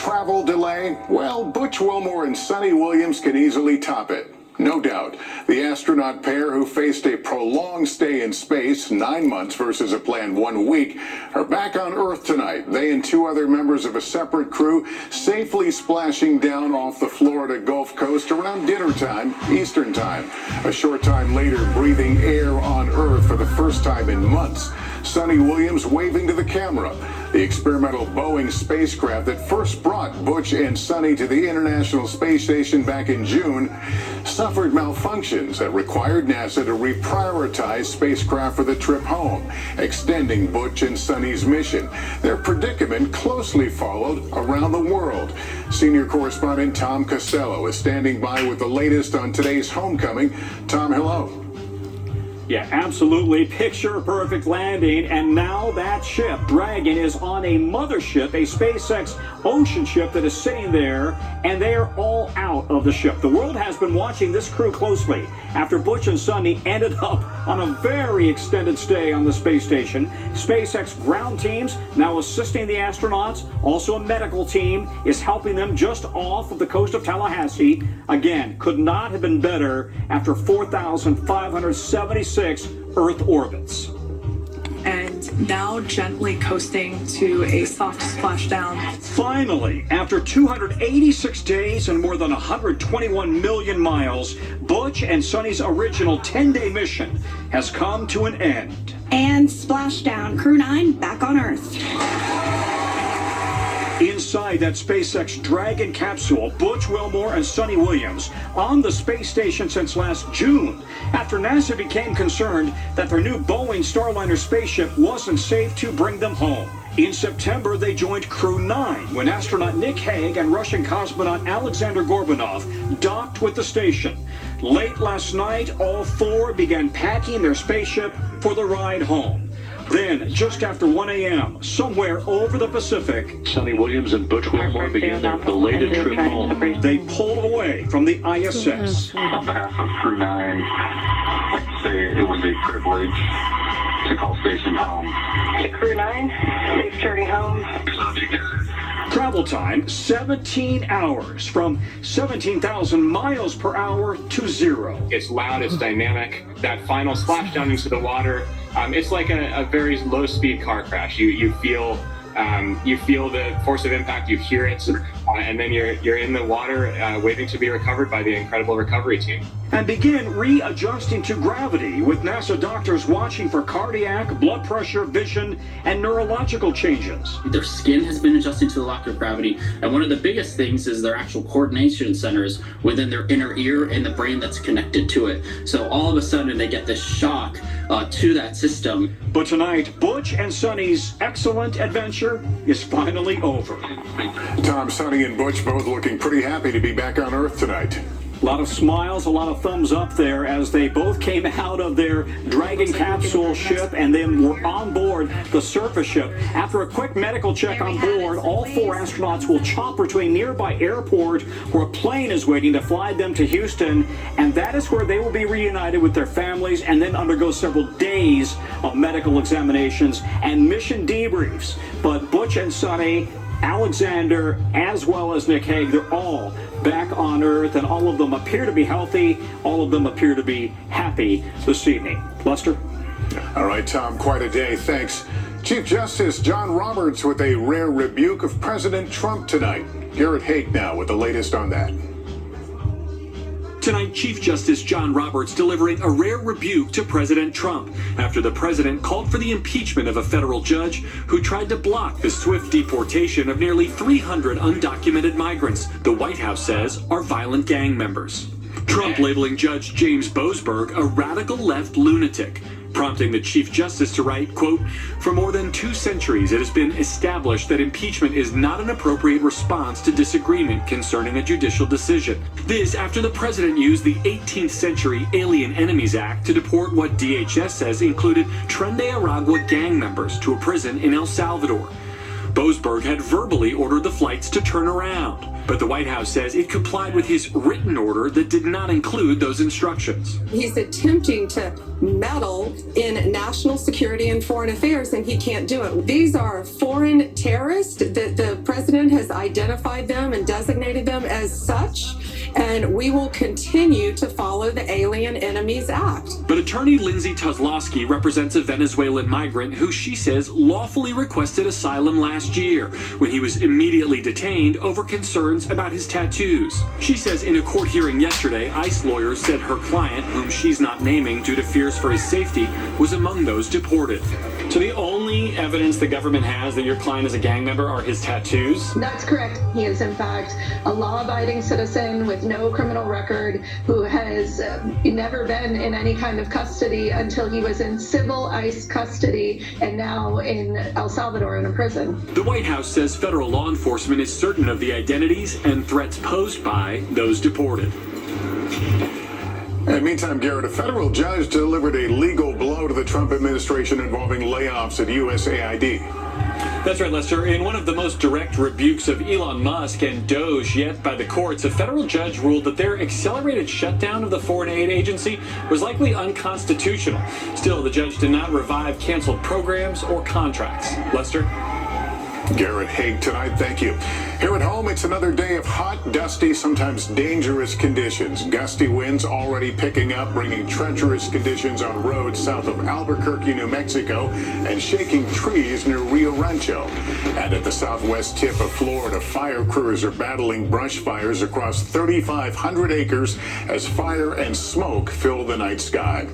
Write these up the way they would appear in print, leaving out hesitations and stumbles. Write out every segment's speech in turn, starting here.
travel delay? Well, Butch Wilmore and Sonny Williams can easily top it. No doubt. The astronaut pair, who faced a prolonged stay in space, 9 months versus a planned 1 week, are back on Earth tonight. They and 2 other members of a separate crew safely splashing down off the Florida Gulf Coast around dinner time, Eastern time. A short time later, breathing air on Earth for the first time in months. Sonny Williams waving to the camera. The experimental Boeing spacecraft that first brought Butch and Sonny to the International Space Station back in June suffered malfunctions that required NASA to reprioritize spacecraft for the trip home, extending Butch and Sonny's mission. Their predicament closely followed around the world. Senior correspondent Tom Costello is standing by with the latest on today's homecoming. Tom, hello. Yeah, absolutely. Picture-perfect landing. And now that ship, Dragon, is on a mothership, a SpaceX ocean ship that is sitting there, and they are all out of the ship. The world has been watching this crew closely after Butch and Sonny ended up on a very extended stay on the space station. SpaceX ground teams now assisting the astronauts. Also a medical team is helping them just off of the coast of Tallahassee. Again, could not have been better after 4,576 Earth orbits. And now gently coasting to a soft splashdown. Finally, after 286 days and more than 121 million miles, Butch and Sonny's original 10-day mission has come to an end. And splashdown, CREW-9 back on Earth. Inside that SpaceX Dragon capsule, Butch Wilmore and Sonny Williams on the space station since last June, after NASA became concerned that their new Boeing Starliner spaceship wasn't safe to bring them home. In September, they joined CREW-9 when astronaut Nick Hague and Russian cosmonaut Alexander Gorbanov docked with the station. Late last night, all 4 began packing their spaceship for the ride home. Then, just after 1 a.m., somewhere over the Pacific, Sonny Williams and Butch Wilmore began their belated trip home. They pulled away from the ISS. On behalf of CREW-9, I'd like to say it was a privilege to call station home. To CREW-9, safe journey home. Love you guys. Travel time, 17 hours, from 17,000 miles per hour to 0. It's loud, it's dynamic. That final splashdown into the water, it's like a very low-speed car crash. You feel the force of impact, you hear it, and then you're in the water waiting to be recovered by the incredible recovery team. And begin readjusting to gravity with NASA doctors watching for cardiac, blood pressure, vision, and neurological changes. Their skin has been adjusting to the lack of gravity, and one of the biggest things is their actual coordination centers within their inner ear and the brain that's connected to it. So all of a sudden they get this shock to that system. But tonight, Butch and Sonny's excellent adventure is finally over. Tom, Sonny, and Butch both looking pretty happy to be back on Earth tonight. A lot of smiles, a lot of thumbs up there as they both came out of their Dragon capsule ship and then were on board the surface ship. After a quick medical check on board, all 4 astronauts will chopper to a nearby airport where a plane is waiting to fly them to Houston, and that is where they will be reunited with their families and then undergo several days of medical examinations and mission debriefs. But Butch and Sonny, Alexander, as well as Nick Hague, they're all back on Earth, and all of them appear to be healthy. All of them appear to be happy this evening. Lester? All right, Tom, quite a day. Thanks. Chief Justice John Roberts with a rare rebuke of President Trump tonight. Garrett Haake now with the latest on that. Tonight, Chief Justice John Roberts delivering a rare rebuke to President Trump after the president called for the impeachment of a federal judge who tried to block the swift deportation of nearly 300 undocumented migrants the White House says are violent gang members. Trump labeling Judge James Boasberg a radical left lunatic, prompting the Chief Justice to write, quote, "For more than 2 centuries, it has been established that impeachment is not an appropriate response to disagreement concerning a judicial decision. This after the president used the 18th century Alien Enemies Act to deport what DHS says included Tren de Aragua gang members to a prison in El Salvador. Boasberg had verbally ordered the flights to turn around, but the White House says it complied with his written order that did not include those instructions. He's attempting to meddle in national security and foreign affairs, and he can't do it. These are foreign terrorists. The president has identified them and designated them as such, and we will continue to follow the Alien Enemies Act. But attorney Lindsay Tuzlowski represents a Venezuelan migrant who she says lawfully requested asylum last year when he was immediately detained over concerns about his tattoos. She says in a court hearing yesterday, ICE lawyers said her client, whom she's not naming due to fears for his safety, was among those deported. So the only evidence the government has that your client is a gang member are his tattoos? That's correct. He is, in fact, a law-abiding citizen with no criminal record who has never been in any kind of custody until he was in civil ICE custody and now in El Salvador in a prison. The White House says federal law enforcement is certain of the identities and threats posed by those deported. And meantime, Garrett, a federal judge delivered a legal blow to the Trump administration involving layoffs at USAID. That's right, Lester. In one of the most direct rebukes of Elon Musk and Doge yet by the courts, a federal judge ruled that their accelerated shutdown of the foreign aid agency was likely unconstitutional. Still, the judge did not revive canceled programs or contracts. Lester? Garrett Haig tonight, thank you. Here at home, it's another day of hot, dusty, sometimes dangerous conditions. Gusty winds already picking up, bringing treacherous conditions on roads south of Albuquerque, New Mexico, and shaking trees near Rio Rancho. And at the southwest tip of Florida, fire crews are battling brush fires across 3,500 acres as fire and smoke fill the night sky.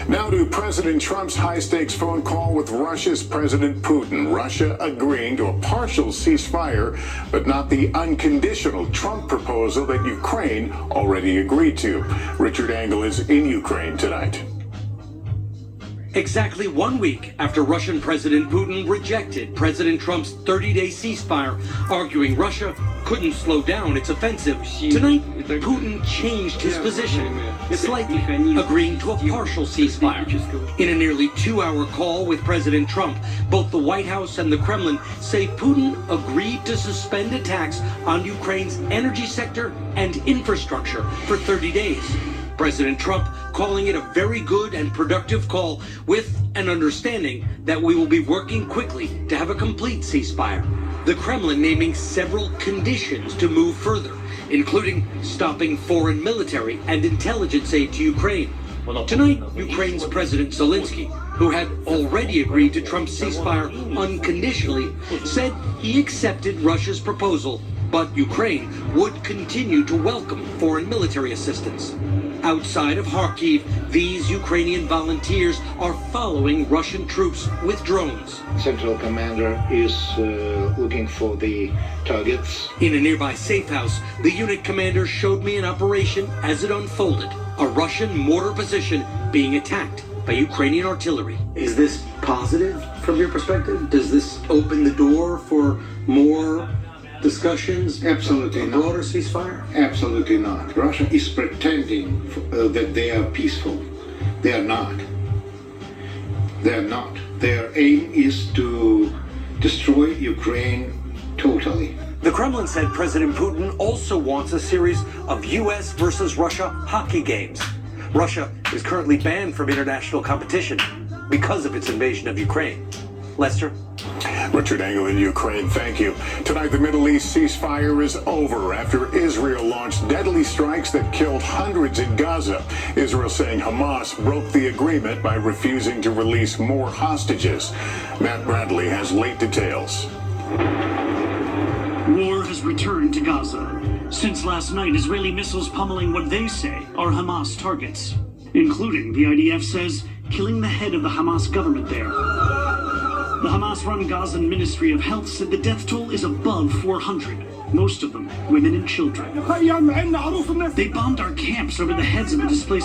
Now to President Trump's high-stakes phone call with Russia's President Putin. Russia agreeing to a partial ceasefire, but not the unconditional Trump proposal that Ukraine already agreed to. Richard Engel is in Ukraine tonight. Exactly 1 week after Russian President Putin rejected President Trump's 30-day ceasefire, arguing Russia couldn't slow down its offensive. Tonight, Putin changed his position, slightly, agreeing to a partial ceasefire. In a nearly 2-hour call with President Trump, both the White House and the Kremlin say Putin agreed to suspend attacks on Ukraine's energy sector and infrastructure for 30 days. President Trump calling it a very good and productive call with an understanding that we will be working quickly to have a complete ceasefire. The Kremlin naming several conditions to move further, including stopping foreign military and intelligence aid to Ukraine. Tonight, Ukraine's President Zelensky, who had already agreed to Trump's ceasefire unconditionally, said he accepted Russia's proposal, but Ukraine would continue to welcome foreign military assistance. Outside of Kharkiv, these Ukrainian volunteers are following Russian troops with drones. Central commander is looking for the targets. In a nearby safe house, the unit commander showed me an operation as it unfolded. A Russian mortar position being attacked by Ukrainian artillery. Is this positive from your perspective? Does this open the door for more discussions? Absolutely not. A broader ceasefire? Absolutely not. Russia is pretending that they are peaceful. They are not. They are not. Their aim is to destroy Ukraine totally. The Kremlin said President Putin also wants a series of U.S. versus Russia hockey games. Russia is currently banned from international competition because of its invasion of Ukraine. Lester? Richard Engel in Ukraine, thank you. Tonight, the Middle East ceasefire is over after Israel launched deadly strikes that killed hundreds in Gaza. Israel saying Hamas broke the agreement by refusing to release more hostages. Matt Bradley has late details. War has returned to Gaza. Since last night, Israeli missiles pummeling what they say are Hamas targets, including, the IDF says, killing the head of the Hamas government there. The Hamas-run Gazan Ministry of Health said the death toll is above 400, most of them women and children. They bombed our camps over the heads of the displaced